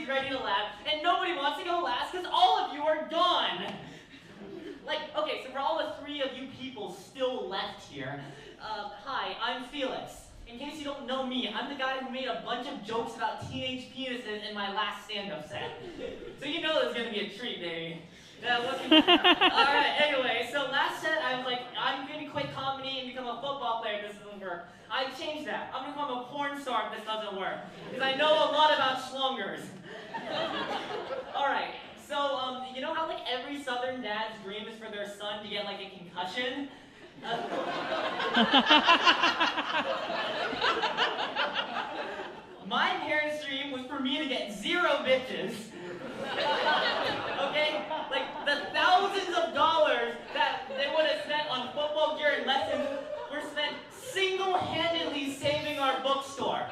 everybody's ready to laugh, and nobody wants to go last because all of you are gone. Like, okay, so for all the 3 of you people still left here, hi, I'm Felix. In case you don't know me, I'm the guy who made a bunch of jokes about teenage penises in my last stand-up set. So you know there's gonna be a treat, baby. Alright, anyway, so last set I was like, I'm gonna quit comedy and become a football player if this doesn't work. I changed that. I'm gonna become a porn star if this doesn't work. Because I know a lot about schlongers. Alright, so you know how like every southern dad's dream is for their son to get like a concussion? My parents' dream was for me to get 0 bitches. Okay? Like, the thousands of dollars that they would have spent on football gear and lessons were spent single-handedly saving our bookstore.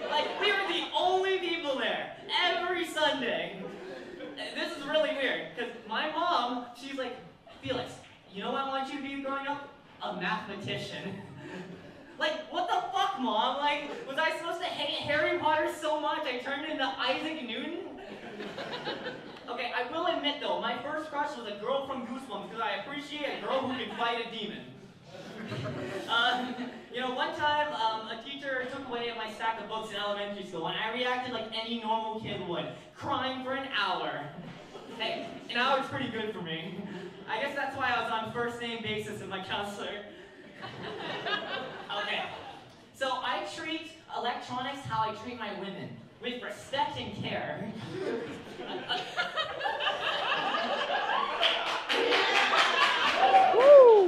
Like, we were the only people there, every Sunday. This is really weird, because my mom, she's like, Felix, you know what I want you to be growing up? A mathematician. Like, what the fuck, Mom? Like, was I supposed to hate Harry Potter so much I turned into Isaac Newton? Okay, I will admit though, my first crush was a girl from Goosebumps because I appreciate a girl who can fight a demon. You know, one time, a teacher took away my stack of books in elementary school, and I reacted like any normal kid would, crying for an hour. Hey, an hour's pretty good for me. I guess that's why I was on first-name basis with my counselor. Okay, so I treat electronics how I treat my women, with respect and care.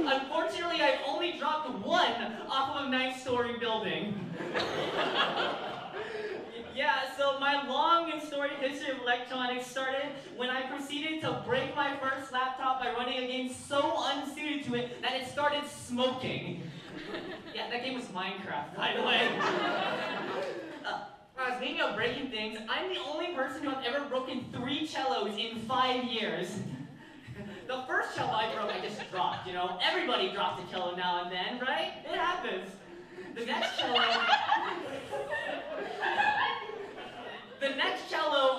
Unfortunately, I've only dropped 1 off of a 9-story building. Yeah, so my long and storied history of electronics started when I proceeded to break my first laptop by running a game so unsuited to it that it started smoking. Yeah, that game was Minecraft, by the way. Speaking of breaking things, I'm the only person who has ever broken 3 cellos in 5 years. The first cello I broke, I just dropped, you know? Everybody drops a cello now and then, right? It happens. The next cello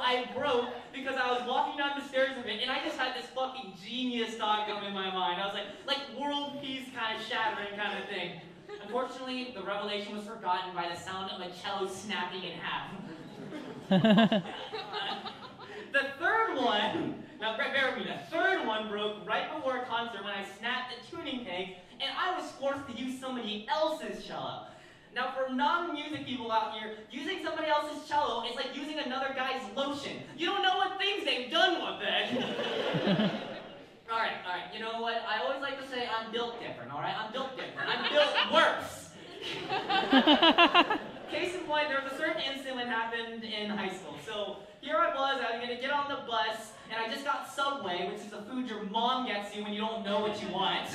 I broke because I was walking down the stairs with it, and I just had this fucking genius thought come in my mind. I was like world peace kind of shattering kind of thing. Unfortunately, the revelation was forgotten by the sound of a cello snapping in half. The third one, now bear with me, the third one broke right before a concert when I snapped the tuning peg, and I was forced to use somebody else's cello. Now, for non-music people out here, using somebody else's cello is like using another guy's lotion. You don't know what things they've done with it. All right, you know what? I always like to say I'm built different, all right? I'm built different. I'm built worse. Case in point, there was a certain incident that happened in high school. So here I was going to get on the bus, and I just got Subway, which is the food your mom gets you when you don't know what you want.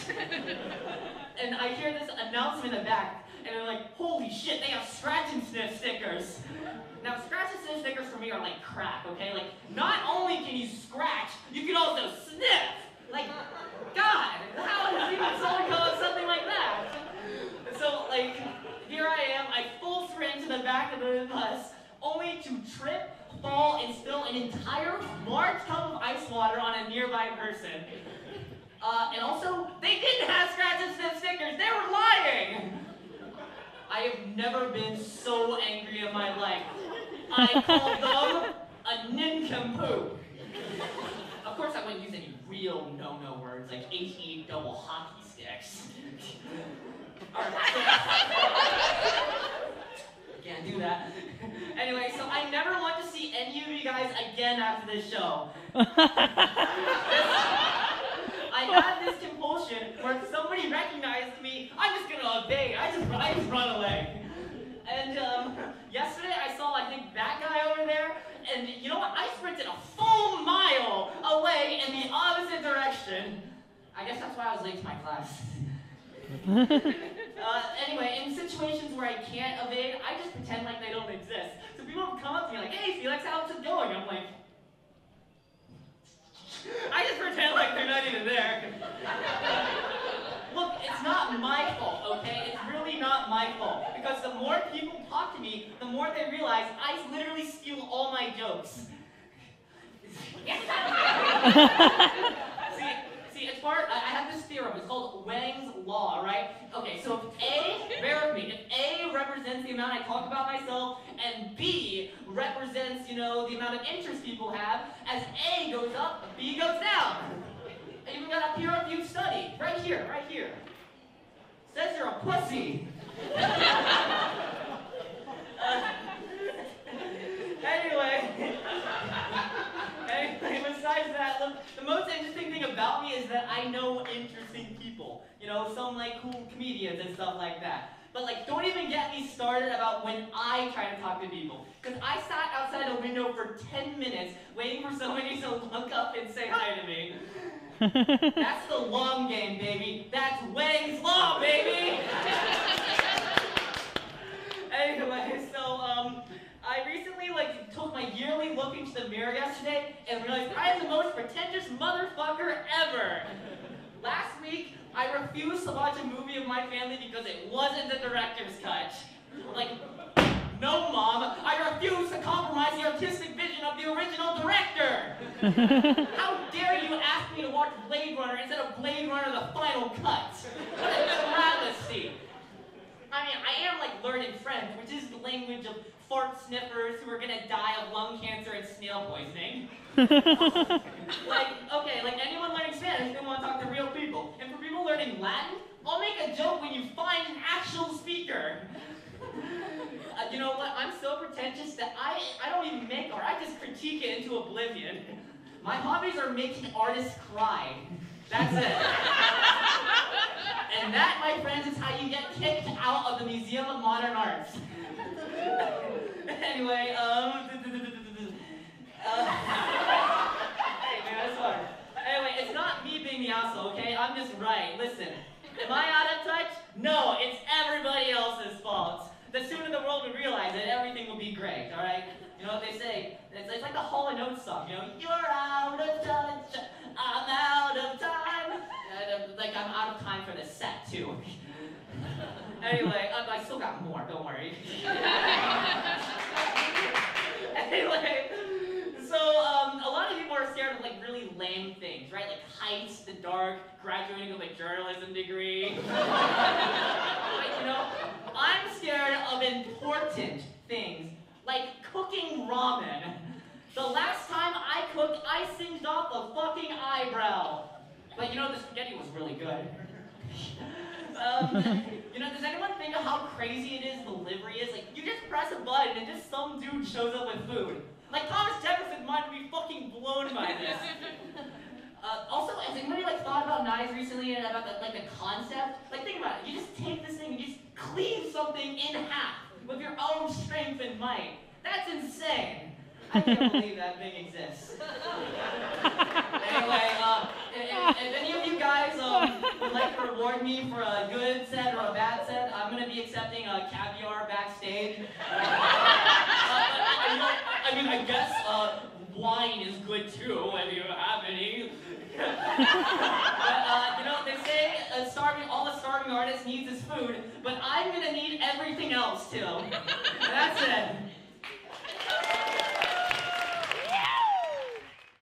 And I hear this announcement in the back, and they're like, holy shit, they have scratch and sniff stickers. Now, scratch and sniff stickers for me are like crack, okay? Like, not only can you scratch, you can also sniff. Like, God, how does even someone come up with something like that? So, like, here I am, I full sprint to the back of the bus, only to trip, fall, and spill an entire large cup of ice water on a nearby person. And also, they didn't have scratch and sniff stickers, they were lying! I have never been so angry in my life. I called them a nincompoop. Of course, I wouldn't use any real no-no words like HE double hockey sticks. Can't do that. Anyway, so I never want to see any of you guys again after this show. I had this compulsion where if somebody recognized me, I'm just gonna obey. I just run away. And yesterday I saw, I think, that guy over there, and you know what? I sprinted a full mile away in the opposite direction. I guess that's why I was late to my class. Anyway, in situations where I can't evade, I just pretend like they don't exist. So people come up to me like, hey, Felix, how's it going? I'm like, I just pretend like they're not even there. Look, it's not my fault, okay? It's really not my fault. Because the more people talk to me, the more they realize I literally steal all my jokes. see, it's part. I have this theorem. It's called Wang's law, right? Okay, so if A, bear with me. If A represents the amount I talk about myself, and B represents, the amount of interest people have, as A goes up, B goes down. I even got a peer-reviewed study right here. Says you're a pussy. Anyway, besides that, look, the most interesting thing about me is that I know interesting people. Some cool comedians and stuff like that. But don't even get me started about when I try to talk to people. Because I sat outside a window for 10 minutes waiting for somebody to look up and say hi to me. That's the long game, baby. That's Wang's law, baby! Anyway, so, I recently, took my yearly look into the mirror yesterday and realized I am the most pretentious motherfucker ever. Last week, I refused to watch a movie of my family because it wasn't the director's cut. No, Mom, I refuse to compromise the artistic vision of the original director. How dare you ask me to watch Blade Runner instead of Blade Runner the Final Cut? What a travesty. I mean, I am learning French, which is the language of fart sniffers who are gonna die of lung cancer and snail poisoning. Anyone learning Spanish, they want to talk to real people. And for people learning Latin, I'll make a joke when you find an actual speaker. You know what? I'm so pretentious that I don't even make art. I just critique it into oblivion. My hobbies are making artists cry. That's it. And that, my friends, is how you get kicked out of the Museum of Modern Arts. Anyway, hey, man, that's hard. Anyway, it's not me being the asshole, okay? I'm just right. Listen, am I out of touch? No, it's everybody else's fault. The sooner the world would realize it, everything will be great, all right? You know what they say? It's like the Hall & Oates song, You're out of touch, I'm out of time. I'm out of time for this set, too. Anyway, I still got more, don't worry. Anyway, so a lot of people are scared of really lame things, right? Like heights, the dark, graduating with a journalism degree. But I'm scared of important things, like cooking ramen. The last time I cooked, I singed off a fucking eyebrow. But the spaghetti was really good. Does anyone think of how crazy it is delivery is? You just press a button and just some dude shows up with food. Thomas Jefferson's mind would be fucking blown by this. Also, has anybody thought about knives recently and about the concept? Think about it. You just take this thing and you just cleave something in half with your own strength and might. That's insane. I can't believe that thing exists. Anyway, if any of you guys would like to reward me for a good set or a bad set, I'm going to be accepting caviar backstage. I guess wine is good too, if you have any. But, they say all a starving artist needs is food, but I'm going to need everything else too. That's it.